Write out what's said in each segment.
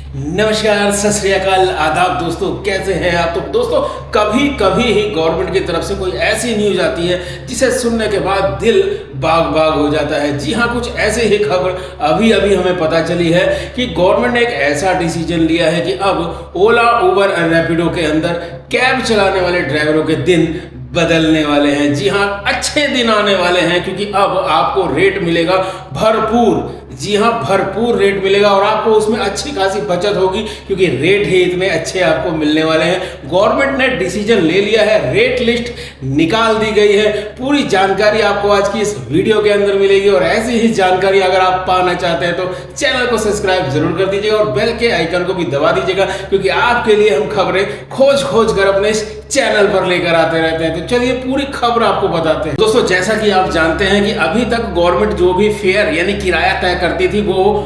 नमस्कार, सत श्री अकाल, आदाब दोस्तों। कैसे हैं आप? तो दोस्तों कभी कभी ही गवर्नमेंट की तरफ से कोई ऐसी न्यूज़ आती है जिसे सुनने के बाद दिल बाग बाग हो जाता है। जी हाँ, कुछ ऐसे ही खबर अभी अभी हमें पता चली है कि गवर्नमेंट ने एक ऐसा डिसीजन लिया है कि अब ओला, उबर और रैपिडो के अंदर कैब चलाने वाले ड्राइवरों के दिन बदलने वाले हैं। जी हाँ, अच्छे दिन आने वाले हैं क्योंकि अब आपको रेट मिलेगा भरपूर। जी हाँ, भरपूर रेट मिलेगा और आपको उसमें अच्छी खासी बचत होगी क्योंकि रेट ही इतने अच्छे आपको मिलने वाले हैं। गवर्नमेंट ने डिसीजन ले लिया है, रेट लिस्ट निकाल दी गई है। पूरी जानकारी आपको आज की इस वीडियो के अंदर मिलेगी और ऐसी ही जानकारी अगर आप पाना चाहते हैं तो चैनल को सब्सक्राइब जरूर कर दीजिएगा और बेल के आइकन को भी दबा दीजिएगा क्योंकि आपके लिए हम खबरें खोज खोज कर अपने इस चैनल पर लेकर आते रहते हैं। तो चलिए पूरी खबर आपको बताते हैं। दोस्तों जैसा कि आप जानते हैं कि अभी तक गवर्नमेंट जो भी फेयर यानी किराया तय करती थी वो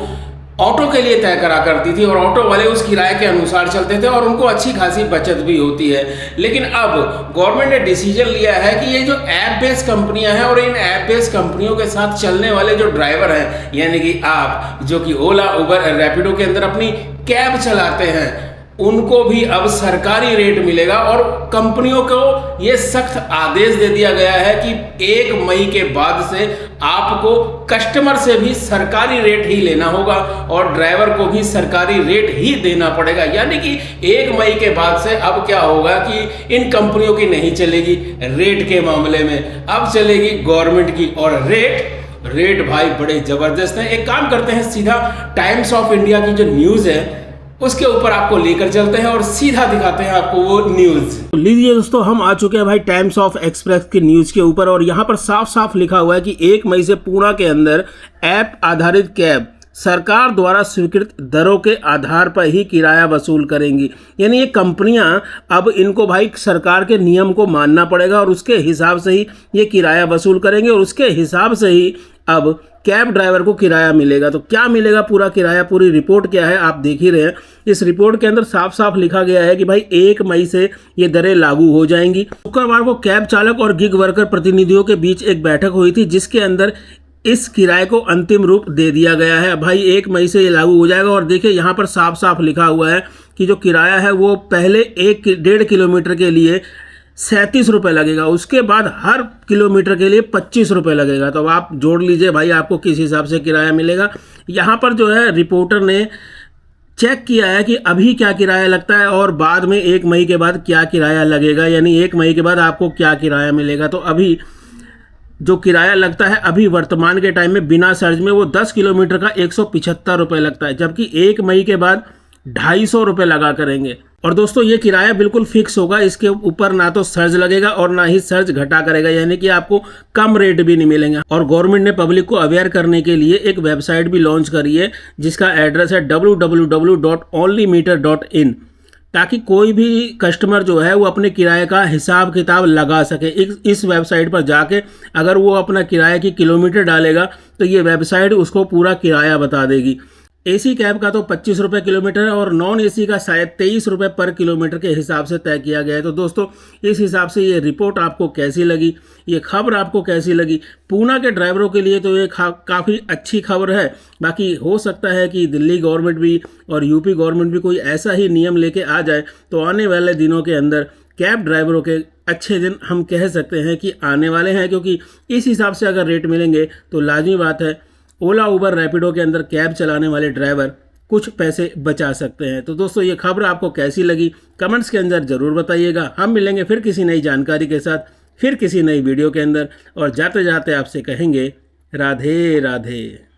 ऑटो के लिए तय करा करती थी और ऑटो वाले उस किराए के अनुसार चलते थे और उनको अच्छी खासी बचत भी होती है। लेकिन अब गवर्नमेंट ने डिसीजन लिया है कि ये जो ऐप बेस्ड कंपनियां हैं और इन ऐप बेस्ड कंपनियों के साथ चलने वाले जो ड्राइवर हैं यानी कि आप जो कि ओला, उबर, रैपिडो के अंदर अपनी कैब चलाते हैं उनको भी अब सरकारी रेट मिलेगा और कंपनियों को ये सख्त आदेश दे दिया गया है कि 1 मई के बाद से आपको कस्टमर से भी सरकारी रेट ही लेना होगा और ड्राइवर को भी सरकारी रेट ही देना पड़ेगा। यानी कि 1 मई के बाद से अब क्या होगा कि इन कंपनियों की नहीं चलेगी रेट के मामले में, अब चलेगी गवर्नमेंट की। और रेट भाई बड़े जबरदस्त हैं। एक काम करते हैं, सीधा टाइम्स ऑफ इंडिया की जो न्यूज़ है उसके ऊपर आपको लेकर चलते हैं और सीधा दिखाते हैं आपको वो न्यूज। तो लीजिए दोस्तों, हम आ चुके हैं भाई टाइम्स ऑफ एक्सप्रेस की न्यूज के ऊपर और यहाँ पर साफ साफ लिखा हुआ है कि 1 मई से पूना के अंदर ऐप आधारित कैब सरकार द्वारा स्वीकृत दरों के आधार पर ही किराया वसूल करेंगी। यानी ये कंपनियां अब इनको भाई सरकार के नियम को मानना पड़ेगा और उसके हिसाब से ही ये किराया वसूल करेंगे और उसके हिसाब से ही अब कैब ड्राइवर को किराया मिलेगा। तो क्या मिलेगा पूरा किराया, पूरी रिपोर्ट क्या है आप देख ही रहे हैं। इस रिपोर्ट के अंदर साफ साफ लिखा गया है कि भाई 1 मई से ये दरें लागू हो जाएंगी। शुक्रवार को कैब चालक और गिग वर्कर प्रतिनिधियों के बीच एक बैठक हुई थी जिसके अंदर इस किराए को अंतिम रूप दे दिया गया है। भाई 1 मई से ये लागू हो जाएगा और देखिए यहाँ पर साफ साफ लिखा हुआ है कि जो किराया है वो पहले 1.5 किलोमीटर के लिए 37 रुपये लगेगा, उसके बाद हर किलोमीटर के लिए 25 रुपये लगेगा। तो अब आप जोड़ लीजिए भाई आपको किस हिसाब से किराया मिलेगा। यहाँ पर जो है रिपोर्टर ने चेक किया है कि अभी क्या किराया लगता है और बाद में 1 मई के बाद क्या किराया लगेगा, यानी 1 मई के बाद आपको क्या किराया मिलेगा। तो अभी जो किराया लगता है अभी वर्तमान के टाइम में बिना सर्ज में वो 10 किलोमीटर का 175 रुपये लगता है, जबकि 1 मई के बाद 250 रुपये लगा करेंगे। और दोस्तों ये किराया बिल्कुल फिक्स होगा, इसके ऊपर ना तो सर्ज लगेगा और ना ही सर्ज घटा करेगा, यानी कि आपको कम रेट भी नहीं मिलेंगे। और गवर्नमेंट ने पब्लिक को अवेयर करने के लिए एक वेबसाइट भी लॉन्च करी है जिसका एड्रेस है www.onlymeter.in, ताकि कोई भी कस्टमर जो है वो अपने किराए का हिसाब किताब लगा सके। इस वेबसाइट पर जाके अगर वो अपना किराए की किलोमीटर डालेगा तो ये वेबसाइट उसको पूरा किराया बता देगी। एसी कैब का तो 25 रुपये किलोमीटर है और नॉन एसी का शायद 23 रुपये पर किलोमीटर के हिसाब से तय किया गया है। तो दोस्तों इस हिसाब से ये रिपोर्ट आपको कैसी लगी, ये खबर आपको कैसी लगी? पूना के ड्राइवरों के लिए तो ये काफ़ी अच्छी खबर है। बाकी हो सकता है कि दिल्ली गवर्नमेंट भी और यूपी गवर्नमेंट भी कोई ऐसा ही नियम लेके आ जाए तो आने वाले दिनों के अंदर कैब ड्राइवरों के अच्छे दिन हम कह सकते हैं कि आने वाले हैं, क्योंकि इस हिसाब से अगर रेट मिलेंगे तो लाजमी बात है ओला, उबर, रैपिडो के अंदर कैब चलाने वाले ड्राइवर कुछ पैसे बचा सकते हैं। तो दोस्तों ये खबर आपको कैसी लगी कमेंट्स के अंदर ज़रूर बताइएगा। हम मिलेंगे फिर किसी नई जानकारी के साथ, फिर किसी नई वीडियो के अंदर, और जाते जाते आपसे कहेंगे राधे राधे।